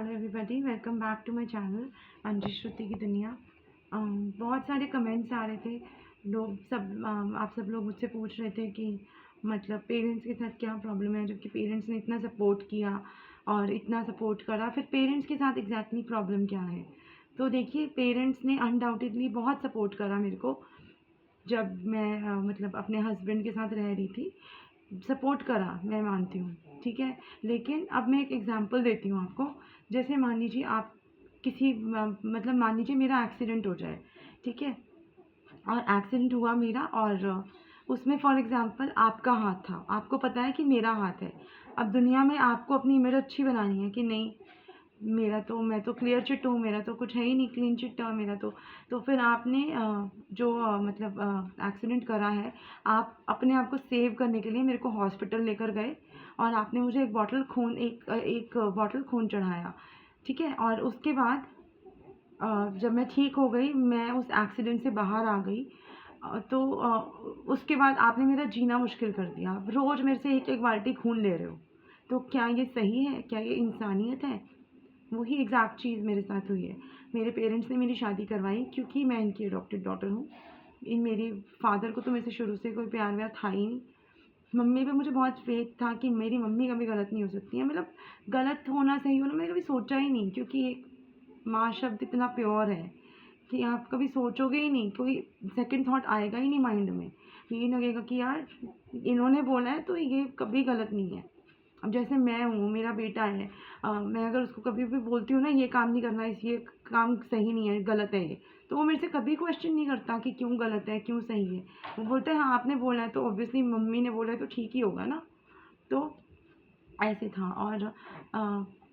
Hello everybody, welcome back to my channel Anji Shruti की दुनिया। बहुत सारे कमेंट्स आ रहे थे। आप सब लोग मुझसे पूछ रहे थे कि मतलब पेरेंट्स के साथ क्या प्रॉब्लम है, जबकि पेरेंट्स ने इतना सपोर्ट किया और इतना सपोर्ट करा, फिर पेरेंट्स के साथ एग्जैक्टली प्रॉब्लम क्या है। तो देखिए, पेरेंट्स ने अनडाउटेडली बहुत सपोर्ट करा मेरे को जब मैं मतलब अपने हस्बैंड के साथ रह रही थी। सपोर्ट करा, मैं मानती हूँ, ठीक है। लेकिन अब मैं एक एग्जांपल देती हूँ आपको। जैसे मान लीजिए आप मतलब मान लीजिए मेरा एक्सीडेंट हो जाए, ठीक है। और एक्सीडेंट हुआ मेरा, और उसमें फॉर एग्जांपल आपका हाथ था, आपको पता है कि मेरा हाथ है। अब दुनिया में आपको अपनी इमेज अच्छी बनानी है कि नहीं, मैं तो क्लियर चिट हूँ, मेरा तो कुछ है ही नहीं, क्लीन चिट है मेरा तो फिर आपने मतलब एक्सीडेंट करा है, आप अपने आप को सेव करने के लिए मेरे को हॉस्पिटल लेकर गए और आपने मुझे एक बॉटल खून चढ़ाया, ठीक है। और उसके बाद जब मैं ठीक हो गई, मैं उस एक्सीडेंट से बाहर आ गई, उसके बाद आपने मेरा जीना मुश्किल कर दिया। रोज़ मेरे से एक एक बाल्टी खून ले रहे हो, तो क्या ये सही है? क्या ये इंसानियत है? वही एग्जैक्ट चीज़ मेरे साथ हुई है। मेरे पेरेंट्स ने मेरी शादी करवाई क्योंकि मैं इनकी अडॉप्टेड डॉटर हूँ। इन मेरे फादर को तो मेरे से शुरू से कोई प्यार व्यार था ही नहीं। मम्मी पे मुझे बहुत फेथ था कि मेरी मम्मी कभी गलत नहीं हो सकती है, मतलब गलत होना सही होना मैंने कभी सोचा ही नहीं, क्योंकि एक माँ शब्द इतना प्योर है कि आप कभी सोचोगे ही नहीं, कोई सेकंड थॉट आएगा ही नहीं माइंड में। ये लगेगा कि यार इन्होंने बोला है तो ये कभी गलत नहीं है। अब जैसे मैं हूँ, मेरा बेटा है, मैं अगर उसको कभी भी बोलती हूँ ना ये काम नहीं करना, ये काम सही नहीं है, गलत है ये, तो वो मेरे से कभी क्वेश्चन नहीं करता कि क्यों गलत है, क्यों सही है। वो बोलता है हाँ आपने बोला है तो ऑब्वियसली मम्मी ने बोला है तो ठीक ही होगा ना। तो ऐसे था। और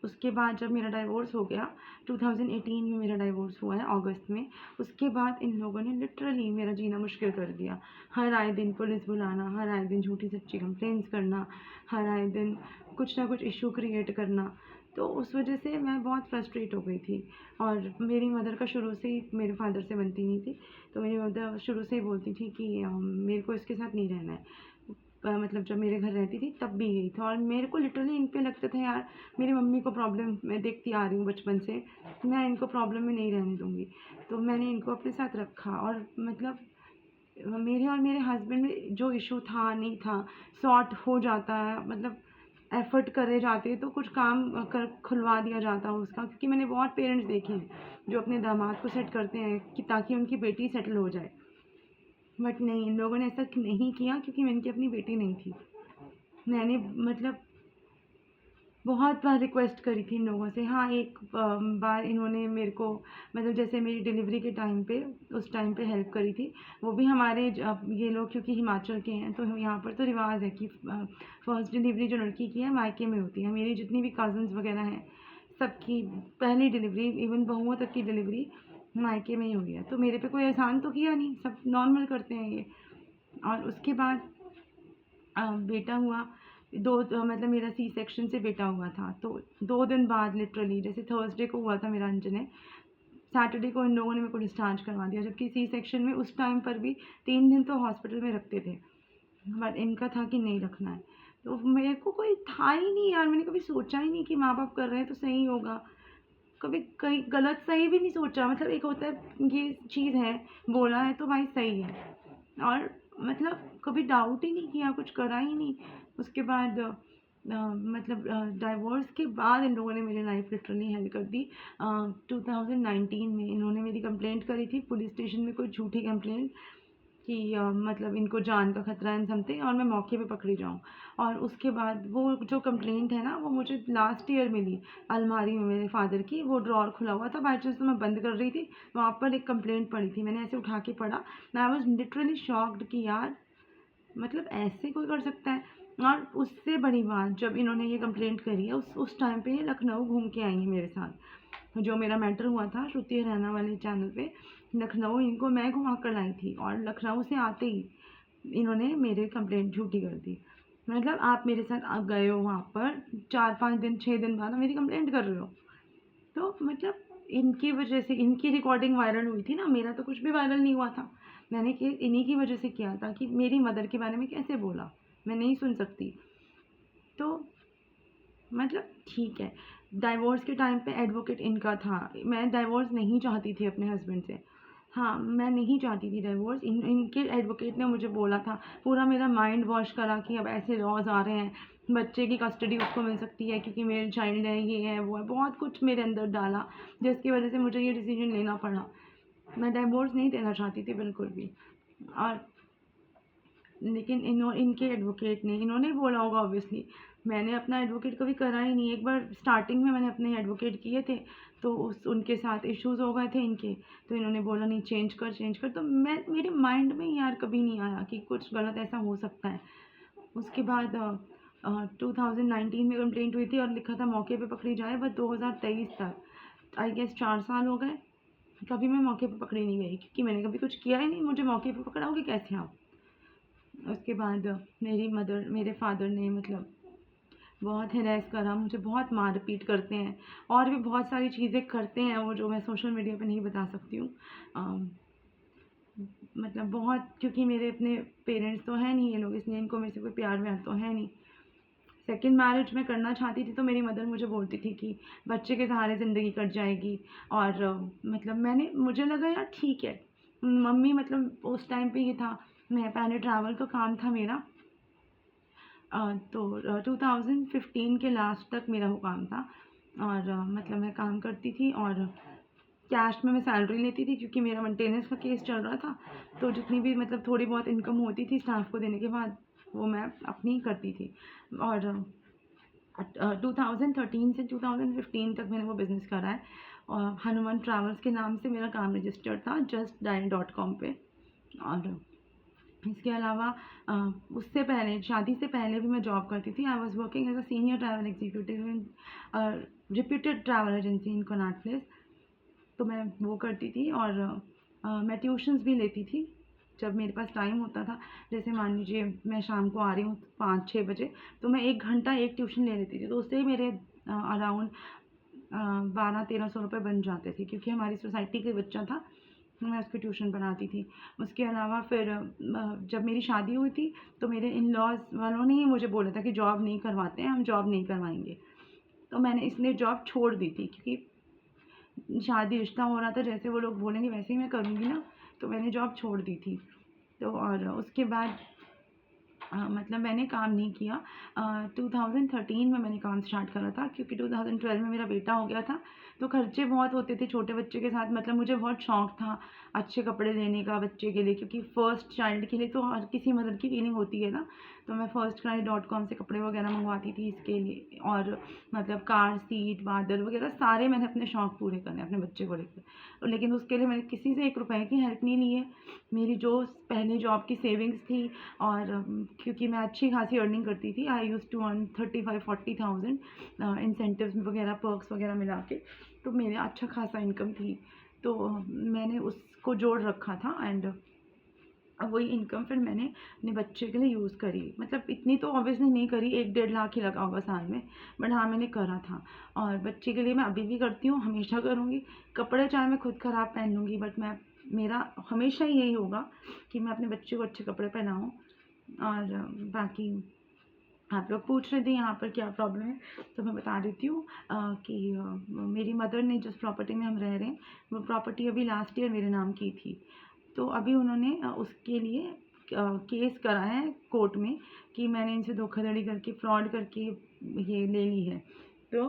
उसके बाद जब मेरा डाइवोर्स हो गया, 2018 में मेरा डाइवोर्स हुआ है अगस्त में। उसके बाद इन लोगों ने लिटरली मेरा जीना मुश्किल कर दिया। हर आए दिन पुलिस बुलाना, हर आए दिन झूठी सच्ची कंप्लेंट्स करना, हर आए दिन कुछ ना कुछ इशू क्रिएट करना। तो उस वजह से मैं बहुत फ्रस्ट्रेट हो गई थी। और मेरी मदर का शुरू से ही मेरे फादर से बनती नहीं थी, तो मेरी मदर शुरू से ही बोलती थी कि मेरे को इसके साथ नहीं रहना है। मतलब जब मेरे घर रहती थी तब भी यही था, और मेरे को लिटरली इन पे लगता था यार मेरी मम्मी को प्रॉब्लम मैं देखती आ रही हूँ बचपन से, मैं इनको प्रॉब्लम में नहीं रहने दूँगी। तो मैंने इनको अपने साथ रखा, और मतलब मेरे और मेरे हस्बैंड में जो इशू था नहीं था, सॉर्ट हो जाता है, मतलब एफर्ट करे जाते तो कुछ काम कर खुलवा दिया जाता उसका, क्योंकि मैंने बहुत पेरेंट्स देखे हैं जो अपने दामाद को सेट करते हैं कि ताकि उनकी बेटी सेटल हो जाए। बट नहीं, इन लोगों ने ऐसा नहीं किया, क्योंकि मैं इनकी अपनी बेटी नहीं थी। मैंने मतलब बहुत बार रिक्वेस्ट करी थी इन लोगों से। हाँ, एक बार इन्होंने मेरे को मतलब जैसे मेरी डिलीवरी के टाइम पे, उस टाइम पे हेल्प करी थी। वो भी हमारे ये लोग क्योंकि हिमाचल के हैं, तो यहाँ पर तो रिवाज है कि फर्स्ट डिलीवरी जो लड़की की है मायके में होती है। मेरी जितनी भी कज़न्स वगैरह हैं, सबकी पहली डिलीवरी, इवन बहुओं तक की डिलीवरी मायके में ही हुई है। तो मेरे पे कोई एहसान तो किया नहीं, सब नॉर्मल करते हैं ये। और उसके बाद बेटा हुआ, मतलब मेरा सी सेक्शन से बेटा हुआ था। तो 2 दिन बाद लिटरली, जैसे थर्सडे को हुआ था मेरा अंजने, सैटरडे को इन लोगों ने मेरे को डिस्चार्ज करवा दिया। जबकि सी सेक्शन में उस टाइम पर भी 3 दिन तो हॉस्पिटल में रखते थे, बट इनका था कि नहीं रखना है। तो मेरे को कोई था ही नहीं यार, मैंने कभी सोचा ही नहीं कि माँ बाप कर रहे हैं तो सही होगा। कभी कहीं गलत सही भी नहीं सोचा, मतलब एक होता है ये चीज़ है, बोला है तो भाई सही है। और मतलब कभी डाउट ही नहीं किया, कुछ करा ही नहीं। उसके बाद मतलब डाइवोर्स के बाद इन लोगों ने मेरी लाइफ लिटरली हेल कर दी। 2019 में इन्होंने मेरी कंप्लेंट करी थी पुलिस स्टेशन में, कोई झूठी कंप्लेंट कि मतलब इनको जान का खतरा है समथिंग, और मैं मौके पे पकड़ी जाऊँ। और उसके बाद वो जो कंप्लेंट है ना, वो मुझे लास्ट ईयर मिली अलमारी में मेरे फादर की। वो ड्रॉर खुला हुआ था, बाई चांस तो मैं बंद कर रही थी, वहाँ पर एक कंप्लेंट पड़ी थी, मैंने ऐसे उठा के पढ़ा। आई वॉज लिटरली शॉक्ड कि यार मतलब ऐसे कोई कर सकता है। और उससे बड़ी बात, जब इन्होंने ये कंप्लेंट करी है, उस टाइम पे ये लखनऊ घूम के आई है मेरे साथ। जो मेरा मैटर हुआ था श्रुति हरियाणा वाले चैनल पे, लखनऊ इनको मैं घुमा कर लाई थी, और लखनऊ से आते ही इन्होंने मेरे कंप्लेंट झूठी कर दी। मतलब आप मेरे साथ गए हो वहाँ पर, 4-5 दिन 6 दिन बाद मेरी कंप्लेंट कर रहे हो। तो मतलब इनकी वजह से, इनकी रिकॉर्डिंग वायरल हुई थी ना, मेरा तो कुछ भी वायरल नहीं हुआ था। मैंने कि इन्हीं की वजह से किया था कि मेरी मदर के बारे में कैसे बोला, मैं नहीं सुन सकती। तो मतलब ठीक है, डाइवोर्स के टाइम पे एडवोकेट इनका था। मैं डाइवोर्स नहीं चाहती थी अपने हस्बैंड से। हाँ, मैं नहीं चाहती थी डाइवोर्स। इनके एडवोकेट ने मुझे बोला था, पूरा मेरा माइंड वॉश करा कि अब ऐसे लॉज़ आ रहे हैं, बच्चे की कस्टडी उसको मिल सकती है क्योंकि मेल चाइल्ड है, ये है, वो है। बहुत कुछ मेरे अंदर डाला, जिसकी वज़ह से मुझे ये डिसीज़न लेना पड़ा। मैं डाइवोर्स नहीं देना चाहती थी बिल्कुल भी। और लेकिन इनके एडवोकेट ने, इन्होंने बोला होगा ऑब्वियसली, मैंने अपना एडवोकेट कभी करा ही नहीं। एक बार स्टार्टिंग में मैंने अपने एडवोकेट किए थे, तो उनके साथ इश्यूज हो गए थे इनके, तो इन्होंने बोला नहीं चेंज कर। तो मेरे माइंड में यार कभी नहीं आया कि कुछ गलत ऐसा हो सकता है। उसके बाद 2019 में कंप्लेंट हुई थी और लिखा था मौके पे पकड़ी जाए, बस 2023 तक, आई गेस 4 साल हो गए, कभी मैं मौके पे पकड़ी नहीं गई क्योंकि मैंने कभी कुछ किया ही नहीं। मुझे मौके पे पकड़ाओगे कैसे आप? उसके बाद मेरे फादर ने मतलब बहुत हिरास करा, मुझे बहुत मार पीट करते हैं और भी बहुत सारी चीज़ें करते हैं वो, जो मैं सोशल मीडिया पे नहीं बता सकती हूँ। मतलब बहुत, क्योंकि मेरे अपने पेरेंट्स तो हैं नहीं ये लोग, इसलिए इनको मेरे से कोई प्यार व्यार तो है नहीं। सेकंड मैरिज मैं करना चाहती थी तो मेरी मदर मुझे बोलती थी कि बच्चे के सहारे ज़िंदगी कट जाएगी। और मतलब मुझे लगा यार ठीक है। मम्मी मतलब उस टाइम पे ये था, मैं पहले ट्रैवल का काम था मेरा, तो 2015 के लास्ट तक मेरा वो काम था। और मतलब मैं काम करती थी और कैश में मैं सैलरी लेती थी क्योंकि मेरा मेंटेनेंस का केस चल रहा था। तो जितनी भी मतलब थोड़ी बहुत इनकम होती थी स्टाफ को देने के बाद, वो मैं अपनी करती थी। और 2013 से 2015 तक मैंने वो बिज़नेस करा है। और हनुमान ट्रैवल्स के नाम से मेरा काम रजिस्टर्ड था justdial.com पे। और इसके अलावा अ, उससे पहले, शादी से पहले भी मैं जॉब करती थी। I was working as a senior travel executive in reputed travel agency in Connaught Place. तो मैं वो करती थी और मैं ट्यूशन्स भी लेती थी जब मेरे पास टाइम होता था। जैसे मान लीजिए मैं शाम को आ रही हूँ 5-6 बजे, तो मैं 1 घंटा एक ट्यूशन ले लेती थी, तो उससे ही मेरे अराउंड 1200-1300 रुपये बन जाते थे क्योंकि हमारी सोसाइटी का बच्चा था, मैं उसकी ट्यूशन पढ़ाती थी। उसके अलावा फिर जब मेरी शादी हुई थी तो मेरे इन लॉज़ वालों ने ही मुझे बोला था कि जॉब नहीं करवाते हैं, हम जॉब नहीं करवाएंगे। तो मैंने इसलिए जॉब छोड़ दी थी क्योंकि शादी रिश्ता हो रहा था, जैसे वो लोग बोलेंगे वैसे ही मैं करूँगी ना, तो मैंने जॉब छोड़ दी थी। तो और उसके बाद मतलब मैंने काम नहीं किया। 2013 में मैंने काम स्टार्ट करा था क्योंकि 2012 में मेरा बेटा हो गया था, तो खर्चे बहुत होते थे छोटे बच्चे के साथ। मतलब मुझे बहुत शौक था अच्छे कपड़े लेने का बच्चे के लिए, क्योंकि फर्स्ट चाइल्ड के लिए तो हर किसी मदर की फीलिंग होती है ना। तो मैं firstcry.com से कपड़े वगैरह मंगवाती थी इसके लिए। और मतलब कार सीट बादल वगैरह सारे मैंने अपने शौक पूरे करे अपने बच्चे को लेकर, लेकिन उसके लिए मैंने किसी से 1 रुपए की हेल्प नहीं ली है। मेरी जो पहली जॉब की सेविंग्स थी, और क्योंकि मैं अच्छी खासी अर्निंग करती थी, आई यूज़ टू अर्न 35-40,000 इंसेंटिव्स वगैरह पर्क्स वगैरह मिला के, तो मेरे अच्छा खासा इनकम थी। तो मैंने उसको जोड़ रखा था एंड वही इनकम फिर मैंने अपने बच्चे के लिए यूज़ करी। मतलब इतनी तो ऑब्वियसली नहीं करी, 1-1.5 लाख ही लगा होगा साल में, बट हाँ मैंने करा था। और बच्चे के लिए मैं अभी भी करती हूँ, हमेशा करूँगी। कपड़े चाहे मैं खुद ख़राब पहन लूँगी, बट मैं, मेरा हमेशा ही यही होगा कि मैं अपने बच्चे को अच्छे कपड़े पहनाऊँ। और बाकी आप लोग पूछ रहे थे यहाँ पर क्या प्रॉब्लम है, तो मैं बता देती हूँ कि मेरी मदर ने जिस प्रॉपर्टी में हम रह रहे हैं, वो प्रॉपर्टी अभी लास्ट ईयर मेरे नाम की थी। तो अभी उन्होंने उसके लिए केस करा है कोर्ट में कि मैंने इनसे धोखाधड़ी करके, फ्रॉड करके ये ले ली है। तो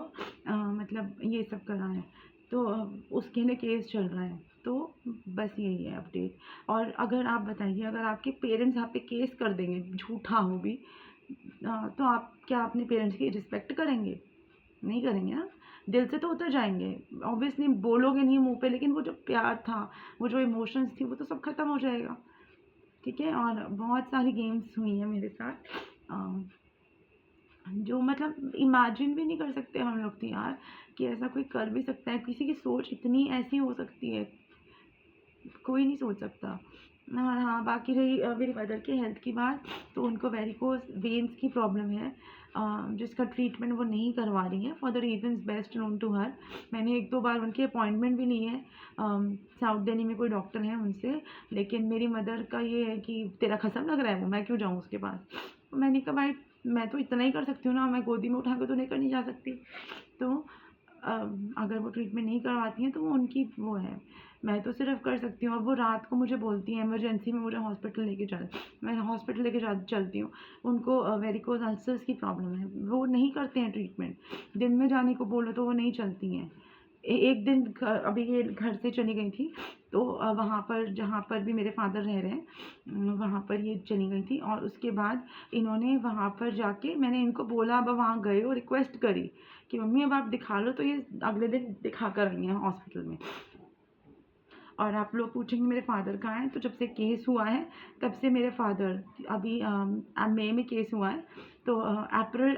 मतलब ये सब करा है, तो उसके लिए केस चल रहा है। तो बस यही है अपडेट। और अगर आप बताइए, अगर आपके पेरेंट्स आप पे केस कर देंगे, झूठा हो भी, तो आप क्या अपने पेरेंट्स की रिस्पेक्ट करेंगे? नहीं करेंगे ना। दिल से तो उतर जाएंगे, ऑब्वियसली बोलोगे नहीं मुंह पे, लेकिन वो जो प्यार था, वो जो इमोशंस थी, वो तो सब खत्म हो जाएगा। ठीक है। और बहुत सारी गेम्स हुई हैं मेरे साथ, जो मतलब इमेजिन भी नहीं कर सकते हम लोग तो यार, कि ऐसा कोई कर भी सकता है। किसी की सोच इतनी ऐसी हो सकती है, कोई नहीं सोच सकता। और हाँ, बाकी रही मेरी मदर की हेल्थ की बात, तो उनको वेरिकोज वेन्स की प्रॉब्लम है, जिसका ट्रीटमेंट वो नहीं करवा रही हैं for the reasons best known to her. मैंने 1-2 बार उनकी अपॉइंटमेंट भी ली है, साउथ दिल्ली में कोई डॉक्टर हैं उनसे, लेकिन मेरी मदर का ये है कि तेरा खसम लग रहा है वो, मैं क्यों जाऊँ उसके पास। मैंने कहा भाई मैं तो इतना ही कर सकती हूँ ना, मैं गोदी में उठा के तो लेकर नहीं जा सकती। तो अगर वो ट्रीटमेंट नहीं करवाती हैं तो वो उनकी वो है, मैं तो सिर्फ कर सकती हूँ। और वो रात को मुझे बोलती हैं इमरजेंसी में मुझे हॉस्पिटल लेके चल, मैं हॉस्पिटल लेके चलती हूँ। उनको वेरिकोज अल्सर्स की प्रॉब्लम है, वो नहीं करते हैं ट्रीटमेंट। दिन में जाने को बोलो तो वो नहीं चलती हैं। एक दिन अभी ये घर से चली गई थी, तो वहाँ पर जहाँ पर भी मेरे फादर रह रहे हैं, वहाँ पर ये चली गई थी। और उसके बाद इन्होंने वहाँ पर जाके, मैंने इनको बोला, अब वहाँ गए और रिक्वेस्ट करी कि मम्मी अब आप दिखा लो, तो ये अगले दिन दिखा कर आई हैं हॉस्पिटल में। और आप लोग पूछेंगे मेरे फादर कहाँ हैं, तो जब से केस हुआ है तब से मेरे फादर, अभी मई में केस हुआ है, तो अप्रैल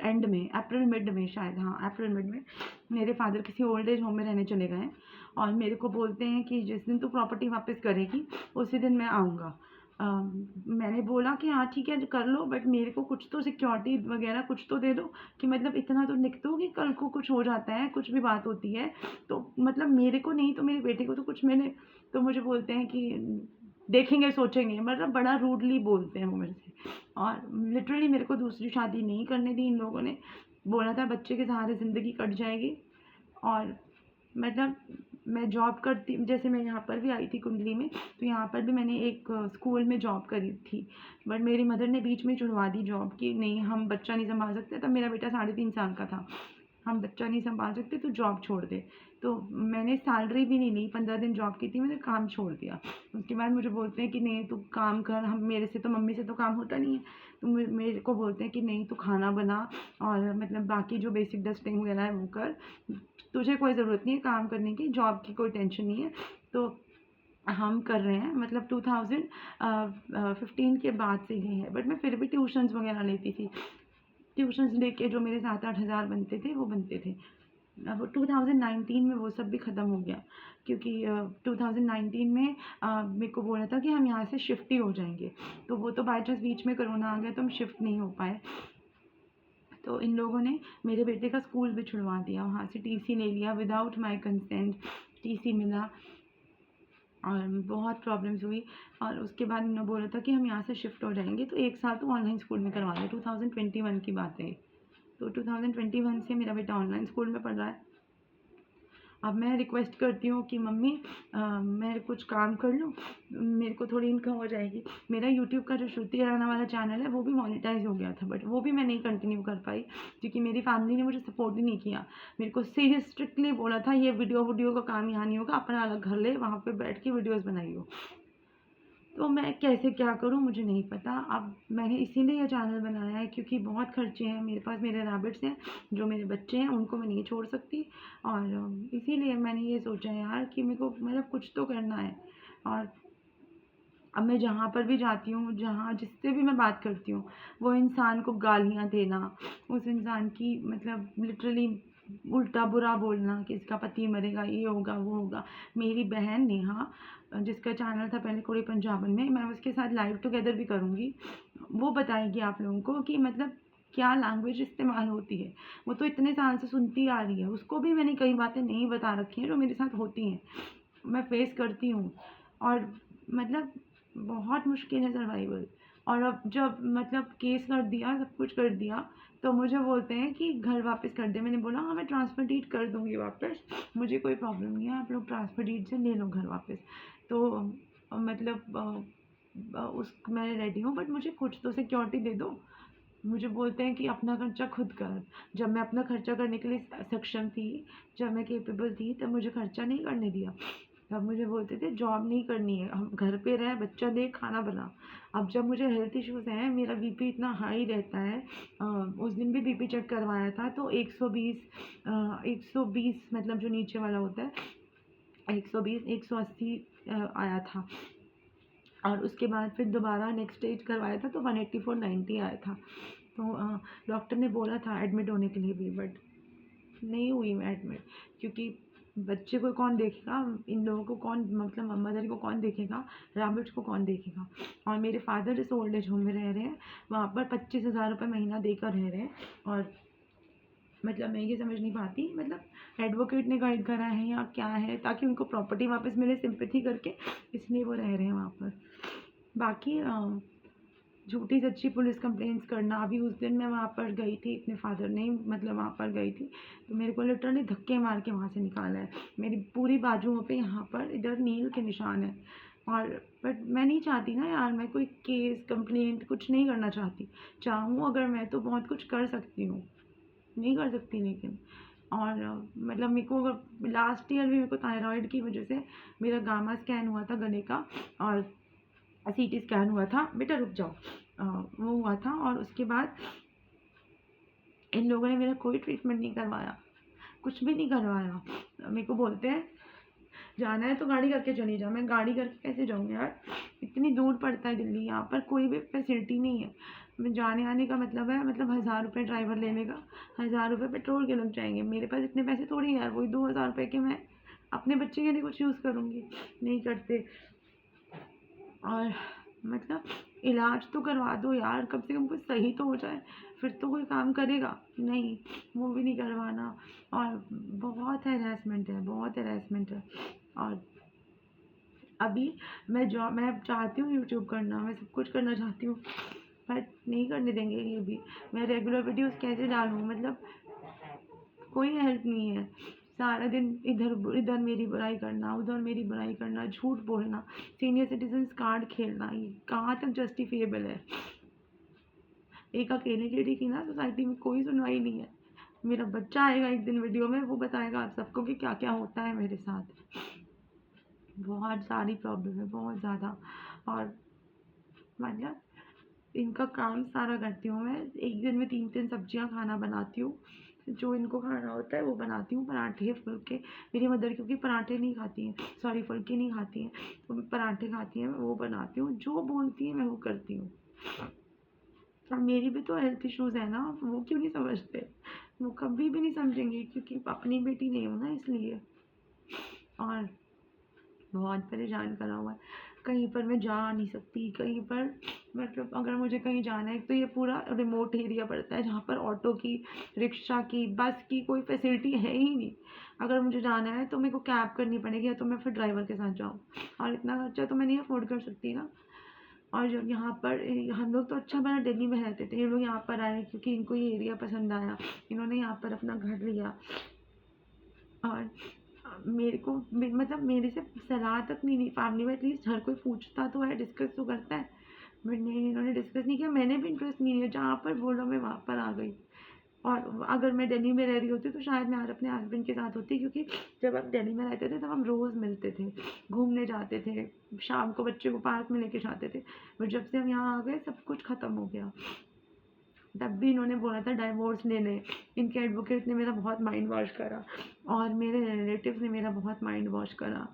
मिड में शायद, हाँ अप्रैल मिड में मेरे फादर किसी ओल्ड एज होम में रहने चले गए हैं। और मेरे को बोलते हैं कि जिस दिन तू प्रॉपर्टी वापस करेगी उसी दिन मैं आऊँगा। मैंने बोला कि हाँ ठीक है कर लो, बट मेरे को कुछ तो सिक्योरिटी वगैरह कुछ तो दे दो, कि मतलब इतना तो लिख दो कि कल को कुछ हो जाता है, कुछ भी बात होती है तो मतलब मेरे को नहीं तो मेरे बेटे को तो कुछ मिले। तो मुझे बोलते हैं कि देखेंगे सोचेंगे, मतलब बड़ा रूडली बोलते हैं वो मेरे से। और लिटरली मेरे को दूसरी शादी नहीं करने दी इन लोगों ने, बोला था बच्चे के सहारे ज़िंदगी कट जाएगी। और मतलब मैं जॉब करती, जैसे मैं यहाँ पर भी आई थी कुंडली में, तो यहाँ पर भी मैंने एक स्कूल में जॉब करी थी, बट मेरी मदर ने बीच में छुड़वा दी जॉब, कि नहीं हम बच्चा नहीं संभाल सकते। तब मेरा बेटा 3.5 साल का था, हम बच्चा नहीं संभाल सकते तो जॉब छोड़ दे। तो मैंने सैलरी भी नहीं ली, 15 दिन जॉब की थी, मैंने काम छोड़ दिया। उसके बाद मुझे बोलते हैं कि नहीं तू काम कर, हम मेरे से तो मम्मी से तो काम होता नहीं है। तो मेरे को बोलते हैं कि नहीं तू खाना बना और मतलब बाकी जो बेसिक डस्टिंग वगैरह है वो कर, तुझे कोई ज़रूरत नहीं है काम करने की, जॉब की कोई टेंशन नहीं है। तो हम कर रहे हैं, मतलब 2015 के बाद से ही है, बट मैं फिर भी ट्यूशन्स वगैरह लेती थी। ट्यूशन्स लेके जो मेरे 7-8 हज़ार बनते थे वो बनते थे। अब 2019 में वो सब भी ख़त्म हो गया, क्योंकि 2019 में मेरे को बोला था कि हम यहाँ से शिफ्ट ही हो जाएंगे, तो वो तो बाई चांस बीच में कोरोना आ गया तो हम शिफ्ट नहीं हो पाए। तो इन लोगों ने मेरे बेटे का स्कूल भी छुड़वा दिया, वहाँ से टीसी ले लिया विदाउट माय कंसेंट, टीसी मिला और बहुत प्रॉब्लम्स हुई। और उसके बाद इन्होंने बोला था कि हम यहाँ से शिफ्ट हो जाएंगे, तो 1 साल तो ऑनलाइन स्कूल में करवा दें। 2021 की बात है, तो 2021 से मेरा बेटा ऑनलाइन स्कूल में पढ़ रहा है। अब मैं रिक्वेस्ट करती हूँ कि मम्मी मैं कुछ काम कर लूँ, मेरे को थोड़ी इनकम हो जाएगी। मेरा यूट्यूब का जो श्रुति राणा वाला चैनल है वो भी मोनेटाइज हो गया था, बट वो भी मैं नहीं कंटिन्यू कर पाई, क्योंकि मेरी फैमिली ने मुझे सपोर्ट ही नहीं किया। मेरे को सीरियस स्ट्रिक्टली बोला था ये वीडियो का काम यहाँ नहीं होगा, अपना अलग घर ले, वहाँ पर बैठ के वीडियोज़ बनाइयो। तो मैं कैसे क्या करूँ मुझे नहीं पता। अब मैंने इसीलिए ये चैनल बनाया है, क्योंकि बहुत खर्चे हैं मेरे पास, मेरे रैबिट्स हैं, जो मेरे बच्चे हैं उनको मैं नहीं छोड़ सकती। और इसीलिए मैंने ये सोचा यार कि मेरे को मतलब कुछ तो करना है। और अब मैं जहाँ पर भी जाती हूँ, जहाँ जिससे भी मैं बात करती हूँ, वो इंसान को गालियाँ देना, उस इंसान की मतलब लिटरली उल्टा बुरा बोलना कि इसका पति मरेगा, ये होगा वो होगा। मेरी बहन नेहा, जिसका चैनल था पहले कोड़ी पंजाबन में, मैं उसके साथ लाइव टुगेदर भी करूँगी, वो बताएगी आप लोगों को कि मतलब क्या लैंग्वेज इस्तेमाल होती है। वो तो इतने साल से सुनती आ रही है, उसको भी मैंने कई बातें नहीं बता रखी हैं जो मेरे साथ होती हैं, मैं फेस करती हूँ। और मतलब बहुत मुश्किल है सर्वाइवल। और अब जब मतलब केस कर दिया, सब कुछ कर दिया, तो मुझे बोलते हैं कि घर वापस कर दे। मैंने बोला हाँ मैं ट्रांसफ़र डीड कर दूँगी वापस, मुझे कोई प्रॉब्लम नहीं है, आप लोग ट्रांसफ़र डीड से ले लो घर वापस। तो मतलब उस मैं रेडी हूँ, बट मुझे कुछ तो सिक्योरिटी दे दो। मुझे बोलते हैं कि अपना खर्चा खुद कर। जब मैं अपना खर्चा करने के लिए सक्षम थी, जब मैं कैपेबल थी, तब मुझे खर्चा नहीं करने दिया। तब मुझे बोलते थे जॉब नहीं करनी है, हम घर पे रह, बच्चा देख, खाना बना। अब जब मुझे हेल्थ इश्यूज़ हैं, मेरा बीपी इतना हाई रहता है, उस दिन भी बीपी चेक करवाया था तो 120 मतलब जो नीचे वाला होता है 120 180 आया था। और उसके बाद फिर दोबारा नेक्स्ट स्टेज करवाया था तो 184/90 आया था। तो डॉक्टर ने बोला था एडमिट होने के लिए भी, बट नहीं हुई मैं एडमिट, क्योंकि बच्चे को कौन देखेगा, इन लोगों को कौन, मतलब मदर को कौन देखेगा, रैबिट्स को कौन देखेगा। और मेरे फादर जिस ओल्ड एज होम में रह रहे हैं, वहाँ पर 25,000 रुपये महीना देकर रह रहे हैं। और मतलब मैं ये समझ नहीं पाती, मतलब एडवोकेट ने गाइड करा है या क्या है, ताकि उनको प्रॉपर्टी वापस मिले सिंपैथी करके, इसलिए वो रह रहे हैं वहाँ पर। बाकी झूठी सच्ची पुलिस कंप्लेंट्स करना। अभी उस दिन मैं वहाँ पर गई थी, अपने फादर ने मतलब वहाँ पर गई थी, तो मेरे को लिटरली धक्के मार के वहाँ से निकाला है। मेरी पूरी बाजुओं पे यहाँ पर इधर नील के निशान है। और बट मैं नहीं चाहती ना यार, मैं कोई केस कंप्लेंट कुछ नहीं करना चाहती। चाहूँ अगर मैं तो बहुत कुछ कर सकती हूँ, नहीं कर सकती लेकिन। और मतलब मेरे को अगर लास्ट ईयर भी मेरे को थायराइड की वजह से मेरा गामा स्कैन हुआ था गले का, और सीटी स्कैन हुआ था। बेटा रुक जाओ। वो हुआ था और उसके बाद इन लोगों ने मेरा कोई ट्रीटमेंट नहीं करवाया, कुछ भी नहीं करवाया। मेरे को बोलते हैं जाना है तो गाड़ी करके चली जा। मैं गाड़ी करके कैसे जाऊँगी यार, इतनी दूर पड़ता है दिल्ली, यहाँ पर कोई भी फैसिलिटी नहीं है। मैं जाने आने का मतलब है, मतलब 1000 रुपये ड्राइवर ले लेगा, 1000 रुपये पेट्रोल के लग जाएंगे। मेरे पास इतने पैसे थोड़ी यार, वही 2000 रुपये के मैं अपने बच्चे के लिए कुछ यूज़ करूँगी, नहीं करते। और मतलब इलाज तो करवा दो यार, कम से कम कुछ सही तो हो जाए, फिर तो कोई काम करेगा। नहीं, वो भी नहीं करवाना। और बहुत हैरेसमेंट है, बहुत हैरेसमेंट है। और अभी मैं चाहती हूँ यूट्यूब करना, मैं सब कुछ करना चाहती हूँ, बट नहीं करने देंगे ये भी। मैं रेगुलर वीडियोस कैसे डालूँ, मतलब कोई हेल्प नहीं है। सारा दिन इधर इधर मेरी बुराई करना, उधर मेरी बुराई करना, झूठ बोलना, सीनियर सिटीजन्स कार्ड खेलना, ये कहाँ तक जस्टिफिएबल है। एक अकेले लेडी की ना सोसाइटी में कोई सुनवाई नहीं है। मेरा बच्चा आएगा एक दिन वीडियो में, वो बताएगा आप सबको कि क्या क्या होता है मेरे साथ। बहुत सारी प्रॉब्लम है, बहुत ज़्यादा। और मतलब इनका काम सारा करती हूँ मैं, एक दिन में 3-3 सब्जियाँ खाना बनाती हूँ, जो इनको खाना होता है वो बनाती हूँ। पराठे फुल्के, मेरी मदर क्योंकि पराठे नहीं खाती हैं, सॉरी फुल्के नहीं खाती हैं, तो पराठे खाती हैं, वो बनाती हूँ। जो बोलती हैं मैं वो करती हूँ। और मेरी भी तो हेल्थ इश्यूज़ है ना, वो क्यों नहीं समझते, वो कभी भी नहीं समझेंगे, क्योंकि अपनी बेटी नहीं हूँ ना इसलिए। और बहुत परेशान करा हुआ है, कहीं पर मैं जा नहीं सकती, कहीं पर मतलब अगर मुझे कहीं जाना है, तो ये पूरा रिमोट एरिया पड़ता है जहाँ पर ऑटो की, रिक्शा की, बस की कोई फैसिलिटी है ही नहीं। अगर मुझे जाना है तो मेरे को कैब करनी पड़ेगी, या तो मैं फिर ड्राइवर के साथ जाऊँ, और इतना खर्चा तो मैं नहीं अफोर्ड कर सकती ना। और जब यहाँ पर हम लोग तो अच्छा बना दिल्ली में रहते थे, ये लोग यहाँ पर आए क्योंकि इनको ये एरिया पसंद आया, इन्होंने यहाँ पर अपना घर लिया। और मेरे को मतलब मेरे से सलाह तक नहीं ली फैमिली में, एटलीस्ट हर कोई पूछता तो है, डिस्कस तो करता है, बट नहीं, इन्होंने डिस्कस नहीं किया। मैंने भी इंटरेस्ट नहीं लिया, जहाँ पर बोलो मैं वहाँ पर आ गई। और अगर मैं दिल्ली में रह रही होती तो शायद मैं आज अपने हस्बैंड के साथ होती, क्योंकि जब हम दिल्ली में रहते थे तब हम रोज़ मिलते थे, घूमने जाते थे, शाम को बच्चे को पार्क में लेके जाते थे। बट जब से हम यहाँ आ गए सब कुछ ख़त्म हो गया। तब भी इन्होंने बोला था डाइवोर्स ले लें, इनके एडवोकेट ने मेरा बहुत माइंड वॉश करा, और मेरे रिलेटिव्स ने मेरा बहुत माइंड वॉश करा।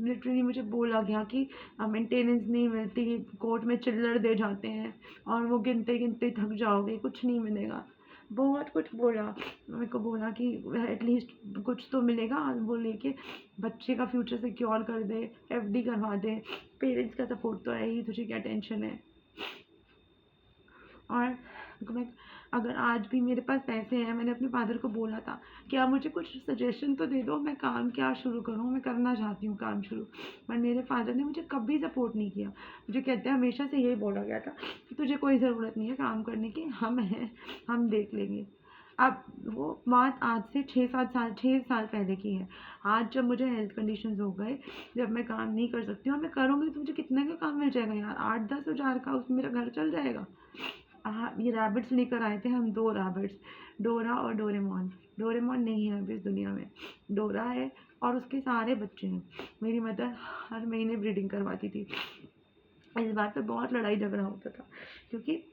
लिटरली मुझे बोला गया कि मेंटेनेंस नहीं मिलती, कोर्ट में चिल्लड़ दे जाते हैं, और वो गिनते गिनते थक जाओगे, कुछ नहीं मिलेगा। बहुत कुछ बोला, मेरे को बोला कि एटलीस्ट कुछ तो मिलेगा, वो लेके बच्चे का फ्यूचर सिक्योर कर दे, एफडी करवा दे, पेरेंट्स का सपोर्ट तो है ही, तुझे क्या टेंशन है। और मैं अगर आज भी मेरे पास पैसे हैं, मैंने अपने फादर को बोला था कि आप मुझे कुछ सजेशन तो दे दो, मैं काम क्या शुरू करूँ, मैं करना चाहती हूँ काम शुरू। पर मेरे फादर ने मुझे कभी सपोर्ट नहीं किया। मुझे कहते हैं हमेशा से यही बोला गया था कि तुझे कोई ज़रूरत नहीं है काम करने की, हम हैं, हम देख लेंगे। अब वो बात आज से 6 साल पहले की है। आज जब मुझे हेल्थ कंडीशंस हो गए, जब मैं काम नहीं कर सकती हूँ और मैं करूँगी तो मुझे कितने का काम मिल जाएगा यार, 8-10 हज़ार का, उसमें मेरा घर चल जाएगा। हाँ, ये रैबिट्स लेकर आए थे हम, 2 रैबिट्स, डोरा और डोरेमोन। डोरेमोन नहीं है अभी इस दुनिया में, डोरा है, और उसके सारे बच्चे हैं। मेरी मदर हर महीने ब्रीडिंग करवाती थी। इस बात पे बहुत लड़ाई झगड़ा होता था, क्योंकि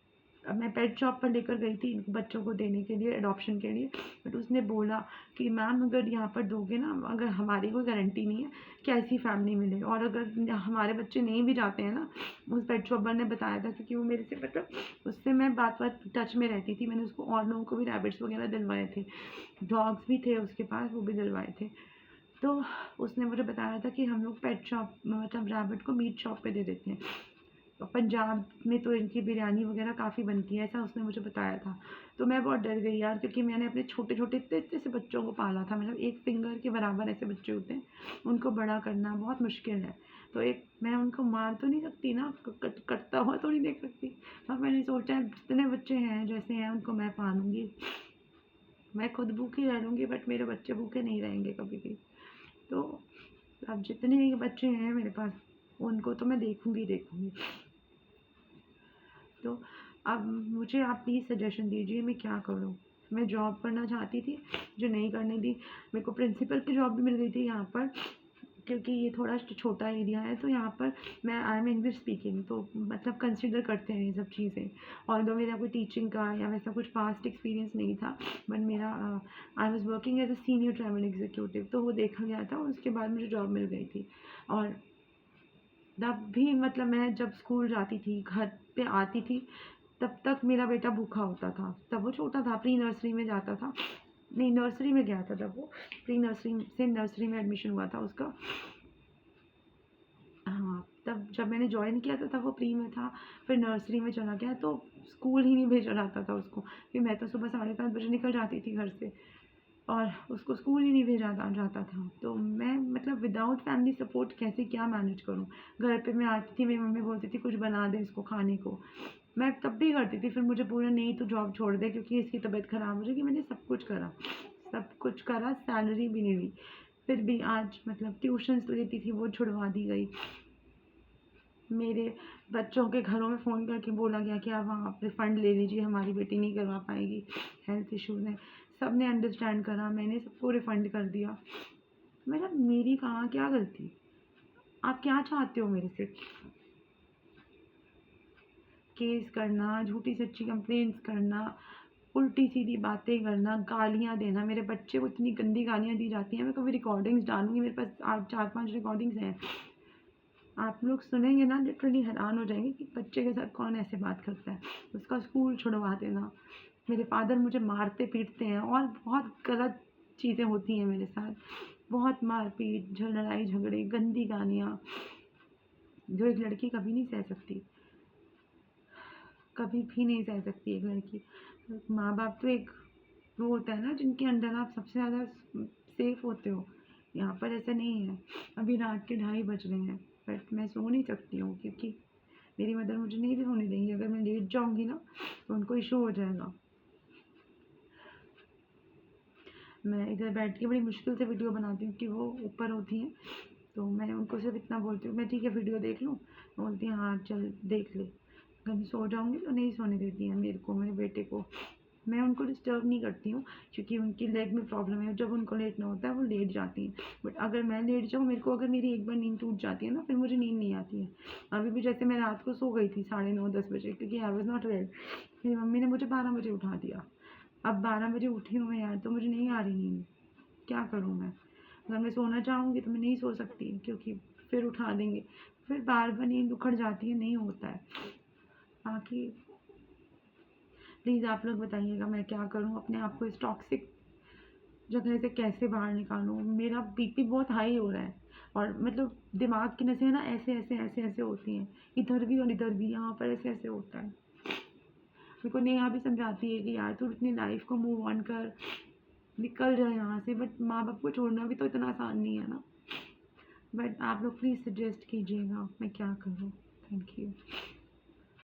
अब मैं पेट शॉप पर लेकर गई थी बच्चों को देने के लिए, एडॉप्शन के लिए, बट उसने बोला कि मैम अगर यहाँ पर दोगे ना, अगर हमारी कोई गारंटी नहीं है कि ऐसी फैमिली मिले, और अगर हमारे बच्चे नहीं भी जाते हैं ना, उस पेट शॉपर ने बताया था, क्योंकि वो मेरे से मतलब उससे मैं बात बात टच में रहती थी, मैंने उसको और लोगों को भी रैबिट्स वगैरह दिलवाए थे, डॉग्स भी थे उसके पास, वो भी दिलवाए थे। तो उसने मुझे बताया था कि हम लोग पेट शॉप मतलब रैबिट को मीट शॉप पे दे देते हैं। पंजाब में तो इनकी बिरयानी वगैरह काफ़ी बनती है, ऐसा उसने मुझे बताया था। तो मैं बहुत डर गई यार, क्योंकि मैंने अपने छोटे-छोटे इतने-इतने से बच्चों को पाला था, मतलब एक फिंगर के बराबर ऐसे बच्चे होते हैं, उनको बड़ा करना बहुत मुश्किल है। तो एक मैं उनको मार तो नहीं सकती ना, कटता हुआ तो नहीं देख सकती। अब मैंने सोचा है जितने बच्चे हैं जैसे हैं उनको मैं पालूँगी। मैं खुद भूखी रह लूँगी बट मेरे बच्चे भूखे नहीं रहेंगे कभी भी। तो अब जितने भी बच्चे हैं मेरे पास, उनको तो मैं देखूँगी ही देखूँगी। तो अब मुझे आप प्लीज़ सजेशन दीजिए मैं क्या करूँ? मैं जॉब करना चाहती थी, जो नहीं करने दी। मेरे को प्रिंसिपल की जॉब भी मिल गई थी यहाँ पर, क्योंकि ये थोड़ा छोटा एरिया है, तो यहाँ पर मैं आई एम इंग्लिश स्पीकिंग, तो मतलब कंसिडर करते हैं ये सब चीज़ें। ऑल्दो मेरा कोई टीचिंग का या वैसा कुछ पास्ट एक्सपीरियंस नहीं था, बट मेरा I was working as a senior travel executive, तो वो देखा गया था और उसके बाद मुझे जॉब मिल गई थी। और तब भी मतलब मैं जब स्कूल जाती थी, घर पे आती थी, तब तक मेरा बेटा भूखा होता था। तब वो छोटा था, प्री नर्सरी में जाता था, नहीं नर्सरी में गया था तब वो, प्री नर्सरी से नर्सरी में एडमिशन हुआ था उसका। हाँ, तब जब मैंने जॉइन किया था तब वो प्री में था, फिर नर्सरी में चला गया, तो स्कूल ही नहीं भेजा जाता था उसको। फिर मैं तो सुबह 5:30 बजे निकल जाती थी घर से, और उसको स्कूल ही नहीं भेजा जाता था। तो मैं मतलब विदाउट फैमिली सपोर्ट कैसे क्या मैनेज करूँ? घर पे मैं आती थी, मेरी मम्मी बोलती थी कुछ बना दे इसको खाने को। मैं तब भी करती थी, फिर मुझे बोला नहीं तू जॉब छोड़ दे क्योंकि इसकी तबीयत ख़राब हो जाएगी। मैंने सब कुछ करा, सैलरी भी नहीं ली। फिर भी आज मतलब ट्यूशन्स लेती थी वो छुड़वा दी गई। मेरे बच्चों के घरों में फ़ोन करके बोला गया कि आप वहाँ रिफ़ंड ले लीजिए, हमारी बेटी नहीं करवा पाएगी, हेल्थ इश्यूज़ हैं। सब ने अंडरस्टैंड करा, मैंने सबको रिफ़ंड कर दिया। मतलब मेरी कहाँ क्या गलती? आप क्या चाहते हो मेरे से? केस करना, झूठी सच्ची कंप्लेंट्स करना, उल्टी-सीधी बातें करना, गालियाँ देना। मेरे बच्चे को इतनी गंदी गालियाँ दी जाती हैं, मैं कभी रिकॉर्डिंग्स डालूँगी, मेरे पास आज 4-5 रिकॉर्डिंग्स हैं। आप लोग सुनेंगे ना लिटरली हैरान हो जाएंगे कि बच्चे के साथ कौन ऐसे बात करता है। उसका स्कूल छुड़वा देना, मेरे फादर मुझे मारते पीटते हैं और बहुत गलत चीज़ें होती हैं मेरे साथ। बहुत मारपीट, लड़ाई झगड़े, गंदी गालियाँ, जो एक लड़की कभी नहीं सह सकती, कभी भी नहीं सह सकती एक लड़की। माँ बाप तो एक वो होता है ना जिनके अंडर आप सबसे ज़्यादा सेफ होते हो। यहाँ पर ऐसा नहीं है। अभी रात के 2:30 बज रहे हैं, बट मैं सो नहीं सकती हूँ क्योंकि मेरी मदर मुझे नहीं भी सोने देंगी। अगर मैं लेट जाऊँगी ना तो उनको इशू हो जाएगा। मैं इधर बैठ के बड़ी मुश्किल से वीडियो बनाती हूँ कि वो ऊपर होती हैं, तो मैं उनको सिर्फ इतना बोलती हूँ मैं ठीक है वीडियो देख लूँ, बोलती हैं हाँ चल देख ले। अगर मैं सो जाऊँगी तो नहीं सोने देती हैं मेरे को, मेरे बेटे को। मैं उनको डिस्टर्ब नहीं करती हूँ क्योंकि उनकी लेग में प्रॉब्लम है, जब उनको लेटना होता है वो लेट जाती हैं। बट अगर मैं लेट जाऊँ, मेरे को अगर मेरी एक बार नींद टूट जाती है ना, फिर मुझे नींद नहीं आती है। अभी भी जैसे मैं रात को सो गई थी 9:30-10 बजे, क्योंकि आई वाज़ नॉट वेल। मेरी मम्मी ने मुझे 12 बजे उठा दिया। अब 12 बजे उठी हूँ मैं यार, तो मुझे नहीं आ रही नींद, क्या करूँ मैं? अगर मैं सोना चाहूँगी तो मैं नहीं सो सकती क्योंकि फिर उठा देंगे, फिर बार-बार नींद उखड़ जाती है, नहीं होता है। बाकी प्लीज़ आप लोग बताइएगा मैं क्या करूँ? अपने आप को इस टॉक्सिक जगह से कैसे बाहर निकालूँ? मेरा बीपी बहुत हाई हो रहा है, और मतलब दिमाग की नसें ना ऐसे-ऐसे होती हैं। इधर भी और इधर भी, यहाँ पर ऐसे-ऐसे होता है। मेरे को नेहा भी समझाती है कि यार तू अपनी लाइफ़ को मूव ऑन कर, निकल जा यहाँ से, बट माँ-बाप को छोड़ना भी तो इतना आसान नहीं है ना। बट आप लोग प्लीज़ सजेस्ट कीजिएगा मैं क्या करूँ? Thank you.